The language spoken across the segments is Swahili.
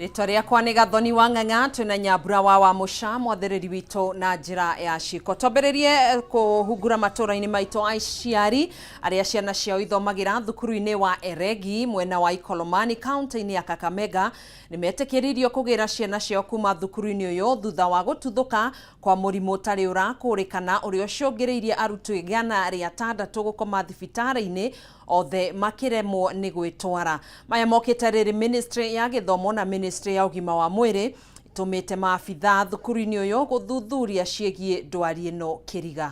Rĩtwa rĩakwa nĩ Gathoni wa Ng'ang'a, twĩna Nyambura wa Mũca mwathĩrĩri witũ na njĩra ya ciĩko. Twambĩrĩrie kũhungura matũũra-inĩ maitũ aciari arĩa ciana ciao ithomagĩra thukuru-inĩ wa Eregi mwena wa Ikolomani kaunti-inĩ ya Kakamega nĩmetĩkĩririo kũgĩra ciana ciao kuma thukuru-inĩ ũyũ thutha wa gũtuthũka kwa mũrimũ ũtarĩ ũrakũrĩkana ũrĩa ũcũngĩrĩirie arutwo 106 gũkoma thibitarĩ-inĩ othe makĩremwo nĩ gwĩtwara. Maya mokĩte rĩrĩ Ministry ya Gĩthomo na Ministry ya Ũgima wa Mwĩrĩ ĩtũmĩte maabitha thukuru-inĩ ũyũ gũthuthuria ciĩgiĩ ndwari ĩno kĩriga.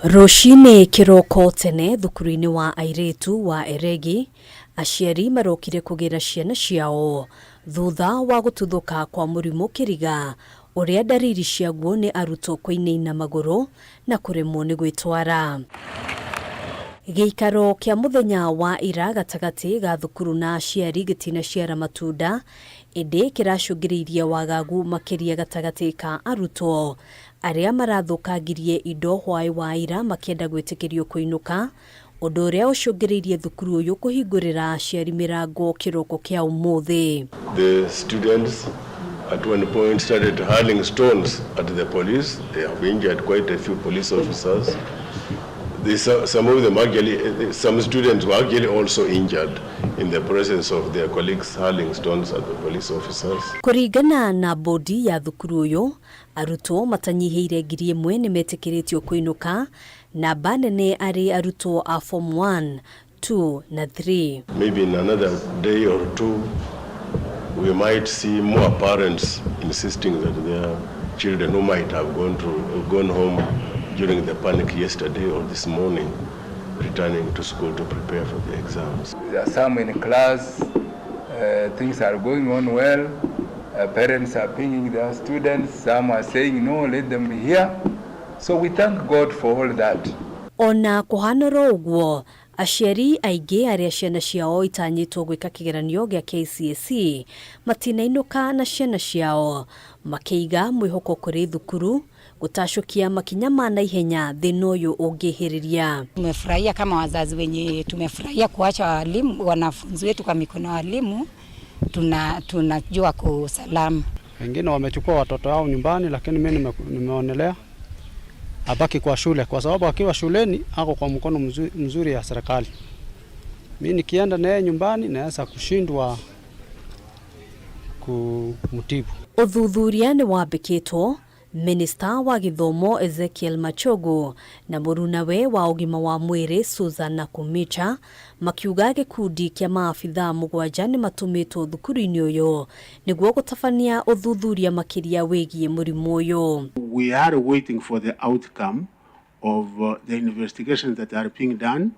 Rũcinĩ kĩroko tene thukuru-inĩ wa airĩtu wa Eregi, aciari marokire kũgĩra ciana ciao thutha wa gũtuthũka kwa mũrimũ kĩriga ũrĩa ndariri ciaguo nĩ arutwo kũinaina magũrũ na kũremwo nĩ gwĩtwara. Gĩikaro kĩa mũthenya wa ira gatagatĩ ga thukuru na aciari gĩtinaciara matunda, ĩndĩ kĩracũngĩrĩirie wagagu makĩria gatagatĩ ka arutwo arĩa marathũkangirie indo hwaĩ wa ira makĩenda gwĩtĩkĩrio kũinũka, ũndũ ũrĩa ũcũngĩrĩirie thukuru ũyũ kũhingũrĩra aciari mĩrango kĩroko kĩa ũmũthĩ. The students at one point started hurling stones at the police. They have injured quite a few police officers. Some students were actually also injured in the presence of their colleagues hurling stones at the police officers. Kũringana na bodi ya thukuru ũyũ, arutwo matanyihĩire 1,000 nĩmetĩkĩrĩtio kũinũka, namba nene arĩ arutwo a form 1, 2 na 3. Maybe in another day or two we might see more parents insisting that their children who might have gone home during the panic yesterday or this morning returning to school to prepare for the exams. There are some in class, things are going on well, parents are pinging their students, some are saying no, let them be here. So we thank God for all that. Ona kũhanĩrwo ũguo, aciari aingĩ arĩa ciana ciao itanyĩtwo gwĩka kĩgeranio gĩa KCSE matinainũka na ciana ciao, makĩiga mwĩhoko kũrĩ thukuru gũtacũkia makinya ma naihenya thĩna ũyũ ũngĩhĩrĩria. Tumefurahia kama wazazi wenye tumefurahia kuacha wanafunzi wetu kwa mikono ya walimu, tunajua kwa salama. Wengine wamechukua watoto wao nyumbani, lakini mimi nimeonelea abaki kwa shule kwa sababu akiwa shuleni ako kwa mkono mzuri ya serikali. Mimi nikienda naye nyumbani naweza kushindwa kumtibu. Ũthuthuria nĩ wambĩkĩtwo. Minister wa Gĩthomo Ezekiel Machogu na mũrunawe wa ũgima wa mwĩrĩ Susan Nakumicha makiuga gĩkundi kĩa maabitha 7 nĩ matũmĩtwo thukuru-inĩ ũyũ nĩguo gũtabania ũthuthuria makĩria wĩgiĩ mũrimũ ũyũ. We are waiting for the outcome of the investigations that are being done,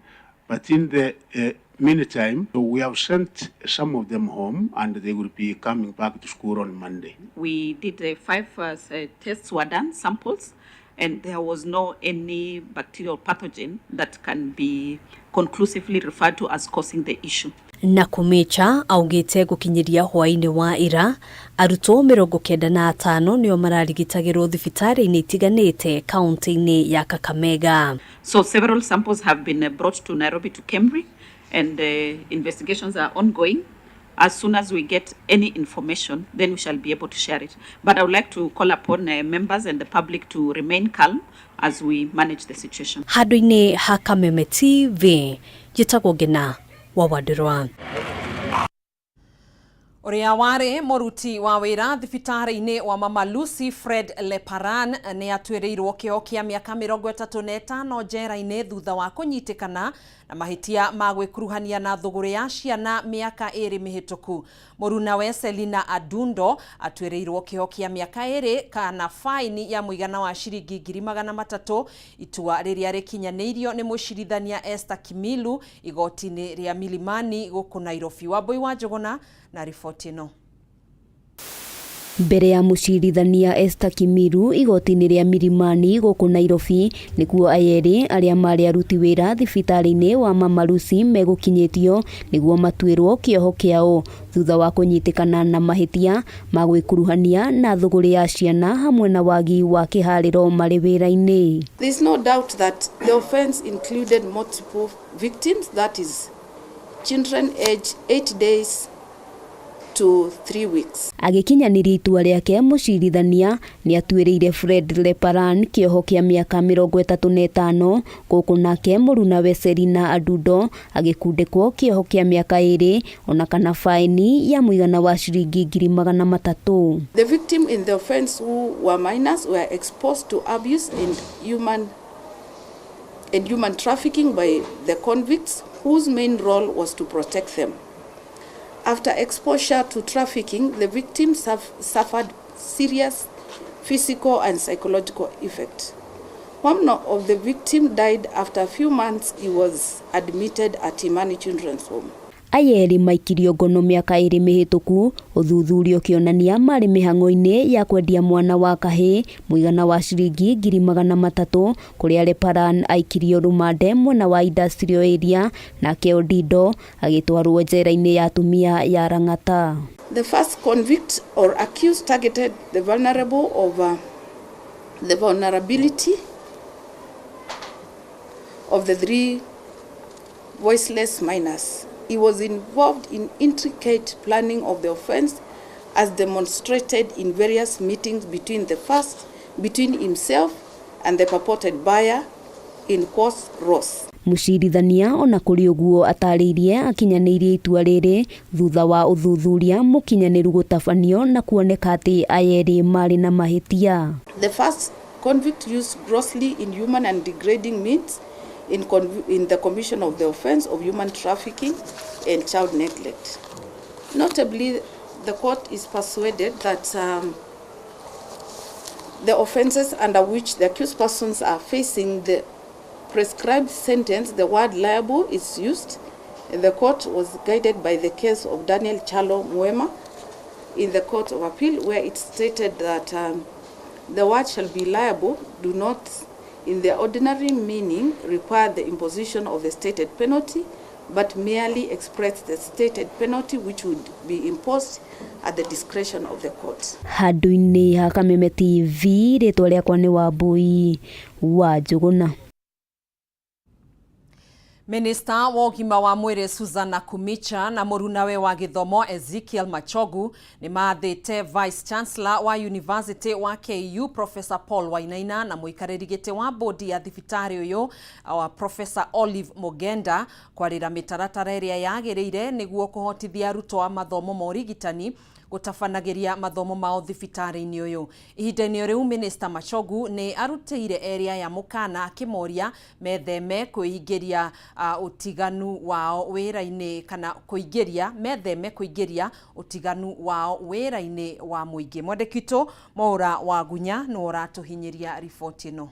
but in the meantime, we have sent some of them home and they will be coming back to school on Monday. We did 5 tests were done, samples, and there was no any bacterial pathogen that can be conclusively referred to as causing the issue. Nakumicha augĩte gũkinyĩria hwaĩ-inĩ wa ira arutwo 95 nĩo mararigitagĩrwo thibitarĩ-inĩ itiganĩte kaunti-inĩ ya Kakamega. So several samples have been brought to Nairobi to Cambridge, and investigations are ongoing. As soon as we get any information, then we shall be able to share it. But I would like to call upon members and the public to remain calm as we manage the situation. Handũ-inĩ ha Kameme TV, njĩtagwo Ngina wa Wandĩrwa. Ũrĩa warĩ mũruti wa wĩra thibitarĩ-inĩ wa Mama Lucy Fred Leparan nĩ atuĩrĩirwo kĩoho kĩa mĩaka 35 njera-inĩ thutha wa kũnyitĩkana na mahĩtia ma gwĩkuruhania na thũgũrĩ ya ciana mĩaka 2 mĩhĩtũku. Mũrunawe Selina Adundo atuĩrĩirwo kĩoho kĩa mĩaka 2 kana faini ya mũigana wa ciringi 300,000 itua rĩrĩa rĩkinyanĩirio nĩ mũcirithania Esther Kimilu igoti-inĩ rĩa Milimani gũkũ Nairobi. Wambui wa Njũgũna na riboti ĩno. Mbere ya mũcirithania Esther Kimilu igoti-inĩ rĩa Milimani gũkũ Nairobi nĩguo ayeri arĩa marĩ aruti wĩra thibitarĩ-inĩ wa Mama Lucy megũkinyĩtio nĩguo matuĩrwo kĩoho kĩao thutha wa kũnyitĩkana na mahĩtia ma gwĩkuruhania na thũgũrĩ ya ciana hamwe na wagi wa kĩharĩro marĩ wĩra-inĩ. There is no doubt that the offense included multiple victims, that is children aged 8 days to 3 weeks. Agikinyaniria itua riake mucirithania ni atuiriire Fred Leparan kioho kia miaka 35 guku nake muruna we Serina Adudo agikundikwo kioho kia miaka 2 ona kana faini ya muigana wa ciringi 300,000. The victim in the offense who were minors were exposed to abuse and human trafficking by the convicts, whose main role was to protect them. After exposure to trafficking, the victims suffered serious physical and psychological effects. One of the victims died after a few months. He was admitted at Imani Children's Home. Ayeri maikirio ngono miaka 2 mihituku uthuthurio kionania mari mihango-ini ya kwendia mwana wa kahi muigana wa ciringi 300,000 kuria Leparan aikirio rumande mwena wa industrial area na Keodido agitwarwo njera-ini ya atumia ya Rang'ata. The first convict or accused targeted the vulnerability of the 3 voiceless minors. He was involved in intricate planning of the offense as demonstrated in various meetings between himself and the purported buyer in Kos Ross. Mucirithania ona kuri uguo atariirie akinyanirie itua riri thutha wa uthuthuria mukinyaniru gutafanio na kuoneka ati ayeri mari na mahitia. The first convict used grossly inhuman and degrading means in the commission of the offense of human trafficking and child neglect. Notably, the court is persuaded that the offenses under which the accused persons are facing the prescribed sentence, the word liable is used. The court was guided by the case of Daniel Chalo Mwema in the Court of Appeal, where it stated that the word shall be liable do not in the ordinary meaning require the imposition of the stated penalty, but merely express the stated penalty which would be imposed at the discretion of the court. Handu-ini ha Kameme TV ritwa riakwa ni Wambui wa Njuguna. Minister wa ugima wa mwiri Susan Nakhumicha na murunawe wa githomo Ezekiel Machogu ni maathite Vice Chancellor wa University wa KU Professor Paul Wainaina na muikariri giti wa bodi ya thibitari uyu wa Professor Olive Mogenda kwarira mitaratara iria yagiriire niguo kuhotithia arutwo a mathomo ma urigitani gutafanagiria mathomo mao thibitari-ini uyu. Ihinda-ini riu Minister Machogu ni arutire area ya mukana akimoria metheme kuingiria utiganu wao wira-ini kana kuingiria utiganu wao wira-ini wa muingi. Mwandikito Mwaura wa Gunya no uratuhinyiria riboti ino.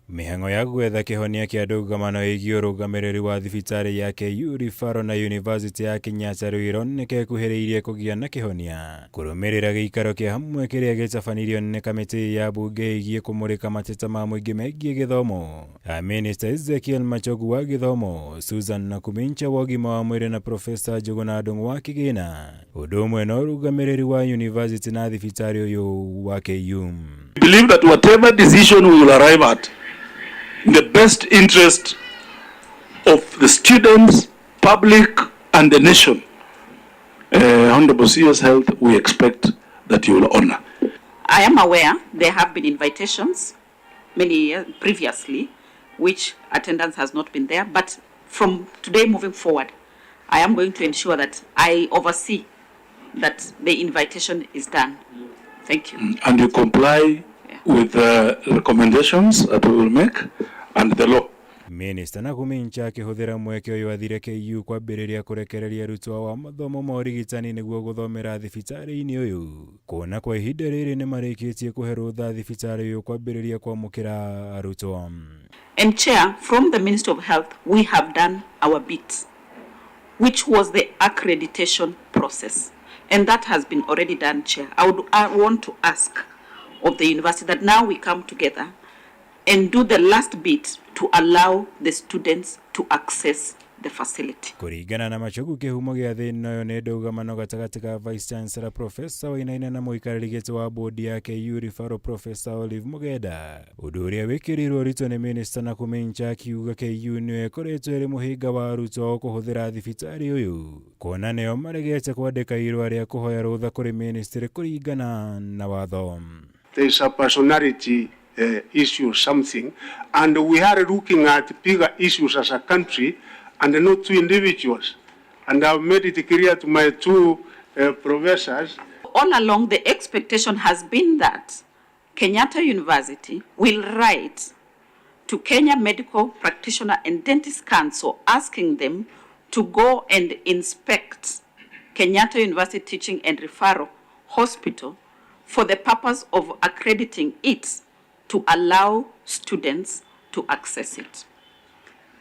Mihango ya gwetha kihonia kia ndugamano igio rugamiriri wa thibitari ya KU Rifaro na University ya Kenyatta Ruiru nikekuhiriirie kugia na kihonia kurumirira giikaro kia hamwe kiria gitabanirio ni kamiti ya bunge igie kumurika mateta ma muingi megie githomo. Minister Ezekiel Machogu wa githomo, Susan Nakhumicha wa ugima wa mwiri na Professor Njuguna Ndung'u wa kigina undu umwe no rugamiriri wa university na thibitari uyu wa KU. Believe that whatever decision we will arrive at in the best interest of the students, public, and the nation, Honorable CS Health, we expect that you will honor. I am aware there have been invitations many years previously, which attendance has not been there. But from today moving forward, I am going to ensure that I oversee that the invitation is done. Thank you. And you comply with the recommendations that we will make and the law. Minister Nakhumicha akihuthira mweke uyu athire KU kwambiriria kurekereria arutwo wa mathomo ma urigitani niguo guthomera thibitari-ini uyu. Kuona kwa ihinda riri ni marikitie kuhe rutha thibitari uyu kwambiriria kwamukira arutwo. And Chair, from the Ministry of Health, we have done our bit, which was the accreditation process. And that has been already done, Chair. I want to ask of the university that now we come together and do the last bit to allow the students to access the facility. Kuringana na machogu kihumo gĩa thĩ nayo nĩ ndũgamano gatagatĩ ka Vice Chancellor Professor Wainaina na mũikarĩri gĩtĩ wa bodi ya KU Referral Professor Olive Mugenda. Ũndũ ũrĩa wĩkĩrirwo ũritũ nĩ Minister na kũmĩnja akiuga KU nĩyo ĩkoretwo ĩrĩ mũhĩnga wa arutwo kũhũthĩra thibitarĩ ũyũ. Kuona nĩo maregete kwandĩka irũa rĩa kũhoya rũtha kũrĩ ministry kũringana na watho. There is a personality issue something, and we are looking at bigger issues as a country and not two individuals. And I've made it clear to my two professors. All along, the expectation has been that Kenyatta University will write to Kenya Medical Practitioner and Dentist Council asking them to go and inspect Kenyatta University Teaching and Referral Hospital for the purpose of accrediting it to allow students to access it.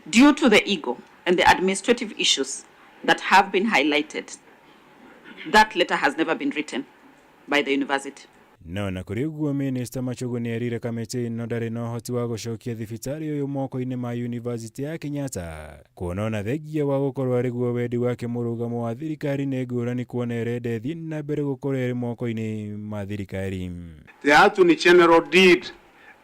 Due to the ego and the administrative issues that have been highlighted, that letter has never been written by the university. No na kuri uguo Minister Machogu nĩ erire kamĩtĩ ĩno ndarĩ na ũhoti wa gũcokia thibitarĩ ũyũ moko-inĩ ma University ya Kenyatta. Kuona na thengia wa gũkorwo arĩ guo wendi wake mũrũgamo wa thirikari nĩ ngũrani kuona ĩrenda ĩthiĩ na mbere gũkorwo ĩrĩ moko-inĩ ma thirikari. The Attorney General did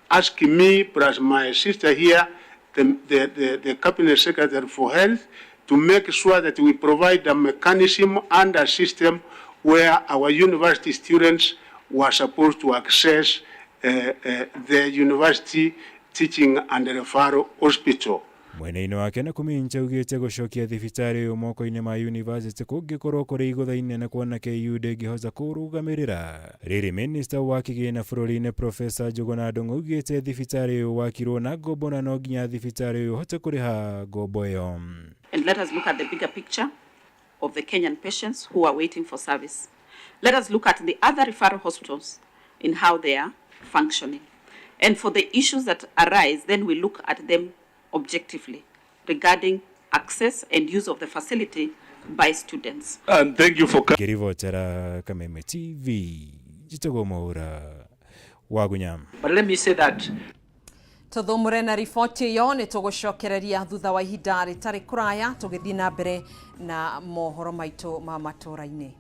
ask me plus my sister here, the Cabinet Secretary for Health, to make sure that we provide a mechanism and a system where our university students were supposed to access the University Teaching and Referral Hospital. Mwena-inĩ wake na kũmĩnja ugĩte gũcokia thibitarĩ ũyũ moko-inĩ ma university kũngĩkorwo kũrĩ igũtha inene kuona KU ndĩngĩhota kũrũgamĩrĩra. Rĩrĩ Minister wa kĩgĩna bũrũri-inĩ Professor Njũgũna Ndung'u ugĩte thibitarĩ ũyũ wakirwo na ngombo na no nginya thibitarĩ ũyũ hote kũrĩha ngombo ĩyo. And let us look at the bigger picture of the Kenyan patients who are waiting for service. Let us look at the other referral hospitals in how they are functioning. And for the issues that arise, then we look at them objectively regarding access and use of the facility by students. And thank you for Kirivotera Kameme TV. Jitogo Maura Wagunyam. But let me say that tuthumure na riboti iyo ni tugucokereria thutha wa ihinda ritari kuraya tugithii na mbere na mohoro maitu ma Matuuraini.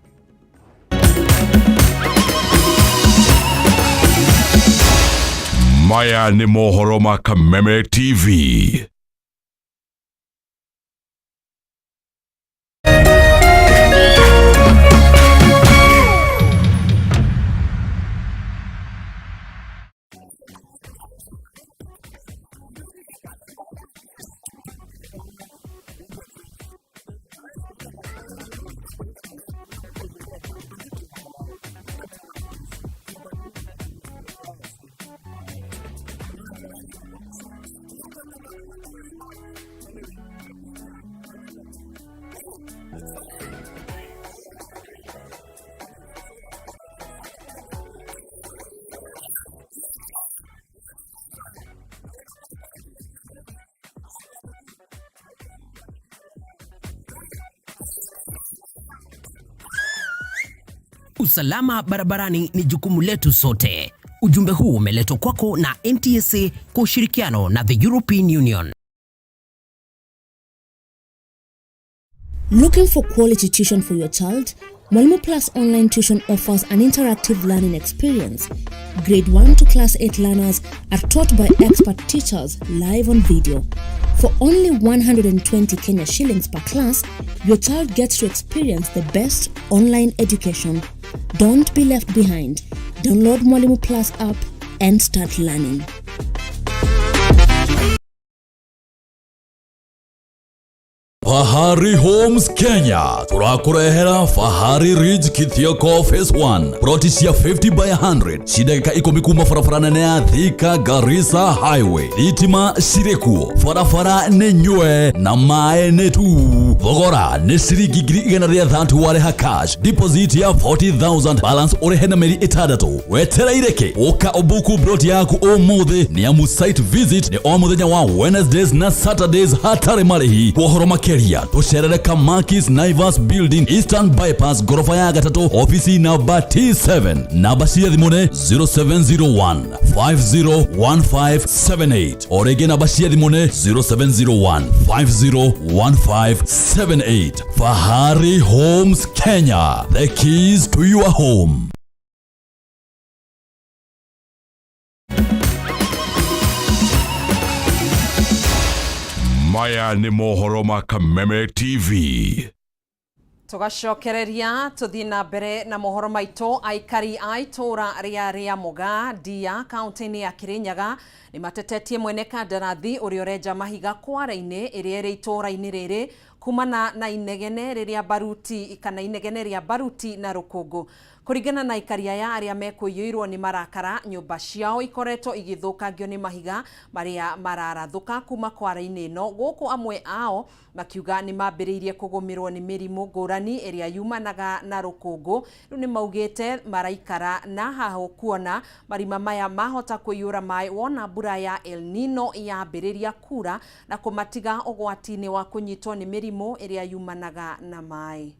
Maya ni mohoro ma Kameme TV. Usalama barabarani ni jukumu letu sote. Ujumbe huu umeletwa kwako na NTSA kwa ushirikiano na the European Union. Looking for quality tuition for your child? Mwalimu Plus Online Tuition offers an interactive learning experience. Grade 1 to Class 8 learners are taught by expert teachers live on video. For only 120 Kenya shillings per class, your child gets to experience the best online education. Don't be left behind. Download Mwalimu Plus app and start learning. Fahari Homes Kenya turakurehera Fahari Ridge Kithioko Phase 1 protisia 50 by 100 shideka ikomi kuma farafara nene ya Thika Garissa Highway itima shirekuo farafara nenywe na mae netu thogora ni ciringi ngiri 130 cash deposit ya 40,000 balance urehe na meri itadatu wetera ireke oka obuku broti yaku omuthi ni amu site visit ni o muthenya wa Wednesdays na Saturdays hatari marehi kuhoro makeri makeria tucerere Kamakis Naivas Building Eastern Bypass gorofa ya gatatu ofisi namba T7 namba cia thimune 0701 501578 orege namba cia thimune 0701 501578. Fahari Homes Kenya, the keys to your home. Maya ni mohoro ma Kameme TV. Tugacokereria tuthi na mbere na mohoro maito. Aikari a itura ria Muga Ndia kaunti-ini ya Kirinyaga ni matetetie mwene kandarathi uria urenja mahiga kwara-ini iria iri itura-ini riri kumana na inegene riria baruti kana inegene ria baruti na rukungu. Kuringana na aikari aya aria mekuiyirwo ni marakara, nyumba ciao ikoretwo igithukangio ni mahiga maria mararathuka kuma kwara-ini ino, guku amwe ao makiuga ni mambiriirie kugumirwo ni mirimu ngurani iria yumanaga na rukungu. Riu ni maugite maraikara na haho kuona marima maya mahota kuiyura mai wona mbura ya El Nino yambiriria kura na kumatiga ugwati-ini wa kunyitwo ni mirimu iria yumanaga na mai.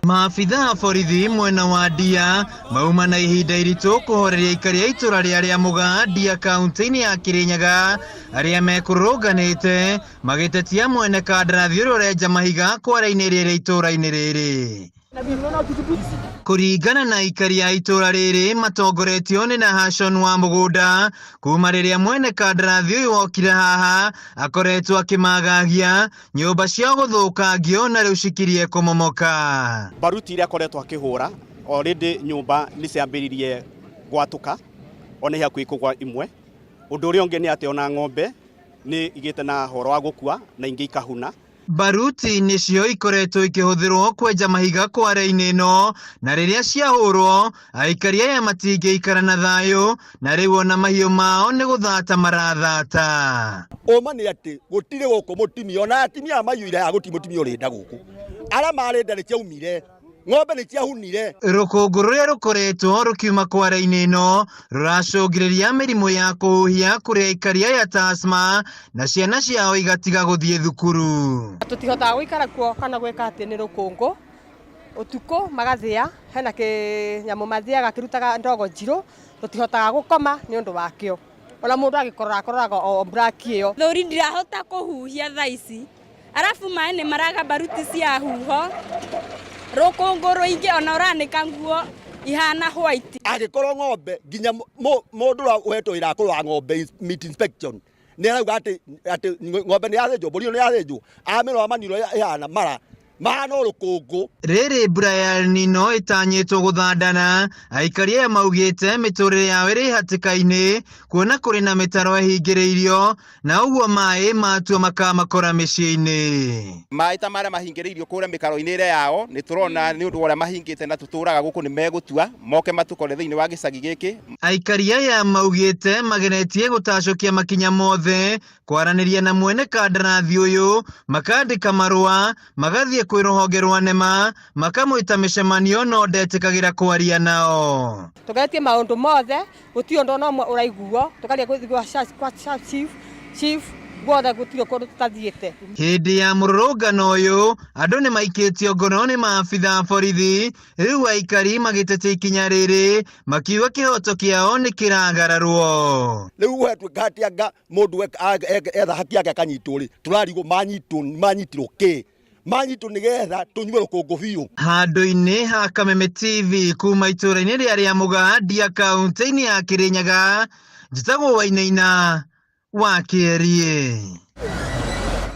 Maafitha a borithi mwena wa Ndia mauma na ihinda iritu kuhoreria aikari a itura ria Muga Ndia kaunti-ini ya Kirinyaga aria mekurunganite magitetia mwene kandarathi uria urenja mahiga kwara-ini riri itura-ini riri. Kuringana na aikari a itura riri matongoretio ni Nahashon wa Mugunda kuma riria mwene kandarathi uyu wokire haha akoretwo akimagagia nyumba cia guthukangio na riu cikirie kumomoka. Baruti iria akoretwo akihura already nyumba ni ciambiririe gwatuka ona ihia kwikugwa imwe. Undu uria ungi ni ati ona ng'ombe ni igite na horo wa gukua na ingi ikahuna. Baruti nicio ikoretwo ikihuthirwo kwenja mahiga kwara-ini ino na riria ciahurwo aikari aya matingiikara na thayu na riu ona mahiu mao ni guthata marathata. Oma ni ati gutire guku mutimia ona atimia mayuire ha gutimutimi urinda guku ara marinda ni ciaumire ng'ombe ni ciahunire. Rukungu ruria rukoretwo rukiuma kwara-ini ino ruracungiriria mirimu ya kuhuhia kuri aikari aya ta asthma na ciana ciao igatiga guthie thukuru. Tutihotaga guikara kuo kana gweka ati ni rukungu utuko magathia hena kinyamu mathiaga kirutaga ndogo njiru tutihotaga gukoma ni undu wakio ona mundu agikoraga o black iyo thuri ndirahota kuhuhia thaici arafu maĩ nĩ maraga baruti cia huho rukungu ruingi ona uranika nguo ihana white. Agikorwo ng'ombe nginya mundu wetwo ira kurwa ng'ombe meat inspection ni arauga ati ng'ombe ni yathĩnjwo mbũri ni yathĩnjwo amerwa maniro ihana mara mahana rukungu. Riri mbura ya El Nino itanyitwo guthandana, aikari aya maugite miturire yao iri hatika-ini kuona kuri na mitaro ihingiriirio na uguo mai matua makamakora micii-ini. Mai ta maria mahingiriirio kuria mikaro-ini ire yao ni turona ni undu uria mahingite na tuturaga guku ni megutua moke matukore thiini wa gicagi giki. Aikari aya maugite magenetie gutacokia makinya mothe kwaraniria na mwene kandarathi uyu makandika marua magathie kwi ruhonge rwa NEMA makamwita micemanio no ndetikagira kwaria nao. Tugetie maundu mothe guti undu no uraiguo tukaria kuthigwa chief bothe gutiro kundu tutathiete. Hindi ya mururungano uyu andu ni maikitio ngono ni maafitha a borithi riu aikari magitetia ikinya riri makiuga kihoto kiao ni kiragararwo. Riu wetwe ngatianga mundu etha haki yake akanyitwo ri turarigwo manyitirwo ki manyitu nigetha tunywe rukungu biu. Handu-ini ha Kameme TV kuma itura-ini ria Muga Ndia kaunti-ini ya Kirinyaga njitagwo Wainaina wa Kierie.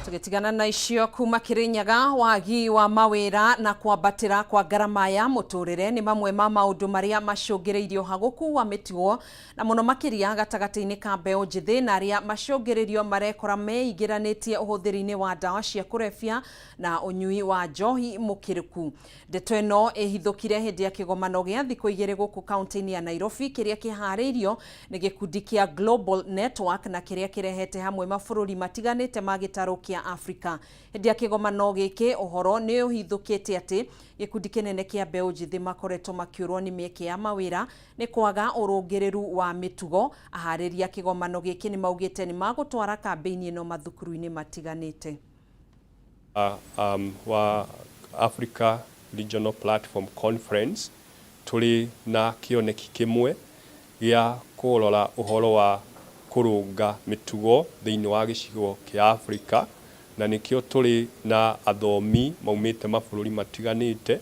Tugitigana na icio kuma Kirinyaga, wagi wa mawira na kwambatira kwa garama ya muturire ni mamwe ma maundu maria macungiriirio haguku wa mitugo na muno makiria gatagati-ini ka mbeu njithi na aria macungiriirio marekora meigiranĩtie ũhũthĩri-inĩ wa ndawa cia kũrebia na ũnyui wa njohi mũkĩrĩku. Ndeto ĩno ĩhithũkire hĩndĩ ya kĩgomano gĩa thikũ igĩrĩ gũkũ kaunti-inĩ ya Nairobi kĩrĩa kĩharĩirio nĩ gĩkundi kĩa Global Network na kĩrĩa kĩrehete hamwe mabũrũri matiganĩte ma gĩtarũ kĩa kia Africa. Hĩndĩ ya kĩgomano gĩkĩ ũhoro nĩ ũhithũkĩte atĩ gĩkundi kĩnene kĩa mbeũ njĩthĩ makoretwo makĩũrwo nĩ mĩeke ya mawĩra nĩ kwaga ũrũngĩrĩru wa mĩtugo. Aharĩria kĩgomano gĩkĩ nĩ maugĩte nĩ magũtwara kambĩini ĩno mathukuru-inĩ matiganĩte. Wa Africa Regional Platform Conference tuli na kioneki kimwe gĩa kũrora ũhoro wa kũrũnga mĩtugo thĩinĩ wa gĩcigo kĩa Africa, na nĩkĩo tuli na athomi maumĩte mabũrũri matiganĩte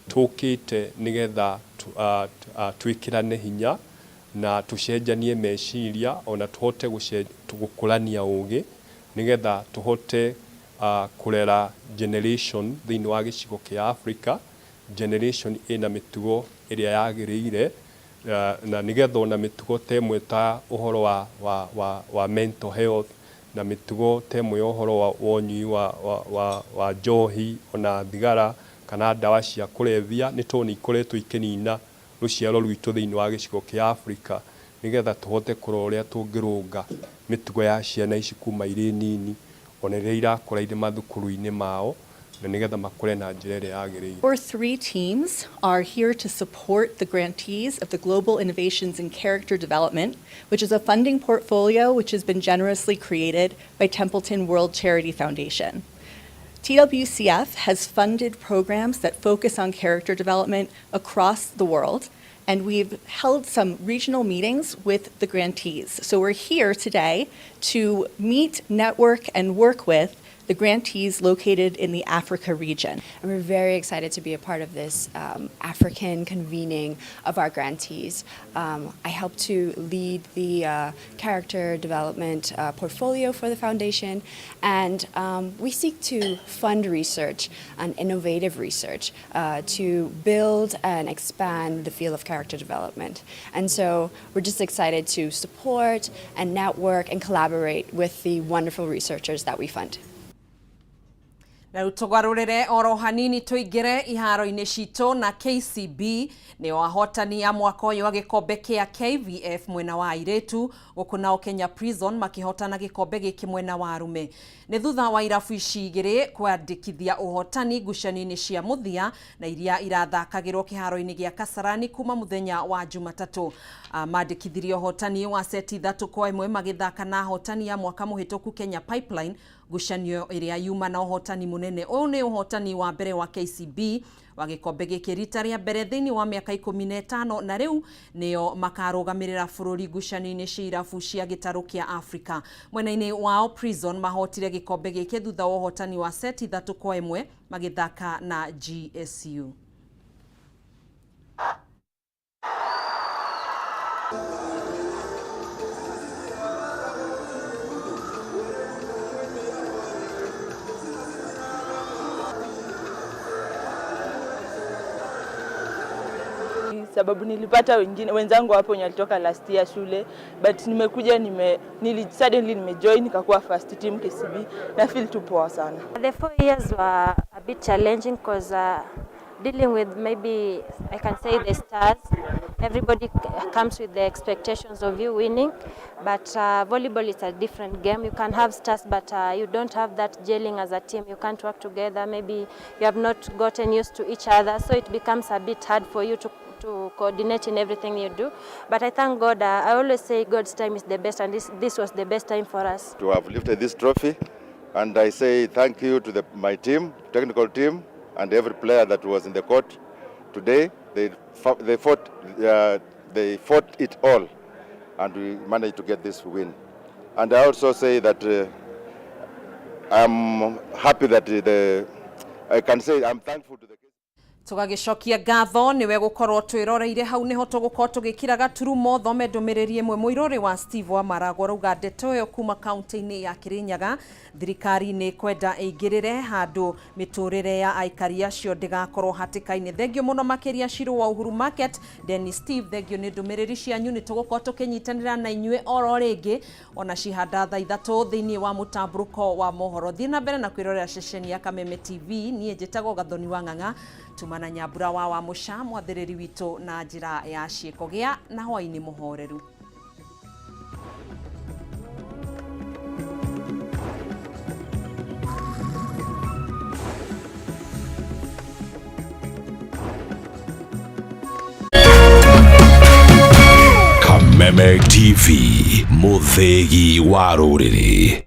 tũkĩte nĩgetha twĩkĩrane hinya na tũcenjanie meciria ona tũhote gũkũrania ũgĩ nĩgetha tũhote kũrera generation thĩinĩ wa gĩcigo kĩa Africa, generation ĩna mĩtugo ĩrĩa yagĩrĩire, na nĩgetha ona mĩtugo temwe ta ũhoro wa mental health na mĩtugo temwe ũhoro wa ũnyui wa njohi ona thigara kana ndawa cia kũrebia nĩ tondũ ikoretwo ikĩnina rũciaro rwitũ thĩinĩ wa gĩcigo kĩa Africa, nĩgetha tũhote kũrora ũrĩa tũngĩrũnga mĩtugo ya ciana ici kuma irĩ nini ona rĩrĩa irakũra irĩ mathukuru-inĩ mao na nĩgetha makũre na njĩra ĩrĩa yagĩrĩire. Our 3 teams are here to support the grantees of the Global Innovations in Character Development, which is a funding portfolio which has been generously created by Templeton World Charity Foundation. TWCF has funded programs that focus on character development across the world, and we've held some regional meetings with the grantees. So we're here today to meet, network, and work with the grantees located in the Africa region. And we're very excited to be a part of this African convening of our grantees. I help to lead the character development portfolio for the foundation, and we seek to fund research and innovative research to build and expand the field of character development. And so we're just excited to support and network and collaborate with the wonderful researchers that we fund. Na tũgarũrĩre oro hanini tũingĩre iharo-inĩ citũ na KCB nĩo ahotani a mwaka ũyũ wa gĩkombe kĩa KVF mwena wa airĩtu, gũkũ nao Kenya Prison makĩhotana gĩkombe gĩkĩ mwena wa arũme. Nĩ thutha wa irabu ici igĩrĩ kwandĩkithia ũhotani ngucanio-inĩ cia mũthia na iria irathakagĩrwo kĩharo-inĩ gĩa Kasarani kuma mũthenya wa Jumatatũ. Mandĩkithirie ũhotani wa seti 3-1 magĩthaka na ahotani ya mwaka mũhĩtũku Kenya Pipeline, ngucanio ĩrĩa yuma na ũhotani mũnene. Ũyũ nĩ ũhotani wa mbere wa KCB wa gĩkombe gĩkĩ rita rĩa mbere thĩinĩ wa mĩaka 15, na rĩu nĩo makarũgamĩrĩra bũrũri ngucanio-inĩ cia irabu cia gĩtarũ kĩa Africa. Mwena-inĩ wao Prison mahotire gĩkombe gĩkĩ thutha wa ũhotani wa seti 3-1 magĩthaka na GSU. Sababu nilipata wenzangu hapo wenye walitoka last year shule, but nimekuja suddenly nimejoin nikakuwa first team KCB na feel tu poa sana. The 4 years were a bit challenging because dealing with, maybe I can say, the stars. Everybody comes with the expectations of you winning, but volleyball is a different game. You can have stars, but you don't have that gelling as a team. You can't work together. Maybe you have not gotten used to each other, so it becomes a bit hard for you to coordinate in everything you do. But I thank God. I always say God's time is the best, and this was the best time for us to have lifted this trophy. And I say thank you to my team, technical team, and every player that was in the court today. They fought it all, and we managed to get this win. And I also say that I'm happy that I can say I'm thankful to the Tũgagĩcokia ngatho niwe gũkorwo twĩroreire hau niho tũgũkorwo tũgĩkĩra gaturumo thome ndũmĩrĩri ĩmwe. Mũirũrĩ wa Steve wa Marago rauga ndeto ĩyo kuma kaunti-inĩ ya Kĩrĩnyaga thirikari nĩ kwenda ĩingĩrĩre handũ mĩtũrĩre ya aikari acio ndĩgakorwo hatĩka-inĩ. Thengio mũno makĩria Shiro wa Uhuru Market. Dennis Steve, thengio nĩ ndũmĩrĩri cianyu, nĩ tũgũkorwo tũkĩnyitanĩra na inyuĩ oro rĩngĩ ona cihanda thaa 3 thĩinĩ wa mũtambũrũko wa mohoro. Thiĩ na mbere na kwĩrorera ceceni ya Kameme TV. Niĩ njĩtagwo Gathoni wa Ng'ang'a. Tumana Nyambura wa Musha mwathĩrĩri witũ na njĩra ya ciĩko. Gĩa na hwaĩ-inĩ mũhoreru. Kameme TV, muthegi wa rũrĩrĩ.